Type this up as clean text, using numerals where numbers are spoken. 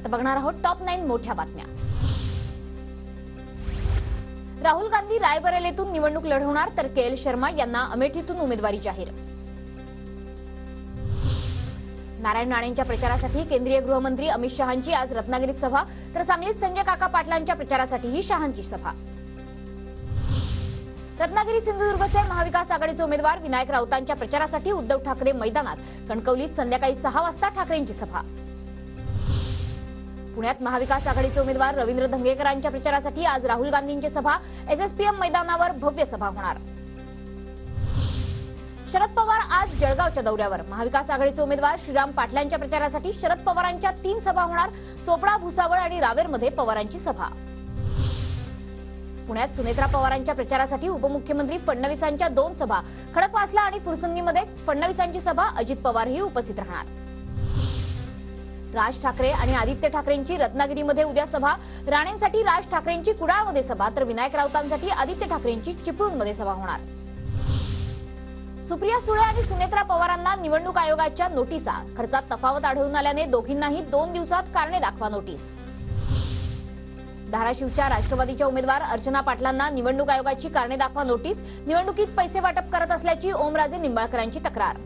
आता बघणार आहोत टॉप 9 मोठ्या बातम्या। राहुल गांधी रायबरेलीतून निवडणूक लढवणार तर के.एल. शर्मा यांना अमेठीतून उमेदवारी जाहीर। नारायण राणेंच्या प्रचारासाठी केंद्रीय गृहमंत्री अमित शहांची आज रत्नागिरीत सभा तर सांगलीत संजय काका पाटलांच्या प्रचारासाठीही शहांची सभा। रत्नागिरी सिंधुदुर्गचे महाविकास आघाडीचे उमेदवार विनायक राऊतांच्या प्रचारासाठी उद्धव ठाकरे मैदानात, कणकवलीत संध्याकाळी 6 वाजता ठाकरेंची सभा। पुण्यात महाविकास आघाडीचे उमेदवार रवींद्र धंगेकरांच्या प्रचारासाठी आज राहुल गांधींची सभा, एसएसपीएम मैदानावर भव्य सभा होणार। शरद पवार आज जळगावच्या दौऱ्यावर, महाविकास आघाडीचे उमेदवार श्रीराम पाटलांच्या प्रचारासाठी शरद पवारांच्या 3 सभा होणार। चोपडा, भुसावळ आणि रावेरमध्ये पवारांची सभा। पुण्यात सुनेत्रा पवारांच्या प्रचारासाठी उपमुख्यमंत्री फडणवीसांच्या 2 सभा, खडकवासला आणि फुरसंगीमध्ये फडणवीसांची सभा, अजित पवारही उपस्थित राहणार। राज ठाकरे आणि आदित्य ठाकरेंची रत्नागिरीमध्ये उद्या सभा, राणेंसाठी राज ठाकरेंची कुडाळमध्ये सभा तर विनायक राऊतांसाठी आदित्य ठाकरेंची चिपळूणमध्ये सभा होणार। सुप्रिया सुळे आणि सुनेत्रा पवारांना निवडणूक आयोगाच्या नोटिसा, खर्चात तफावत आढळून आल्याने दोघींनाही 2 दिवसात कारणे दाखवा नोटीस। धाराशिवच्या राष्ट्रवादीच्या उमेदवार अर्चना पाटलांना निवडणूक आयोगाची कारणे दाखवा नोटीस, निवडणुकीत पैसे वाटप करत असल्याची ओमराजे निंबाळकरांची तक्रार।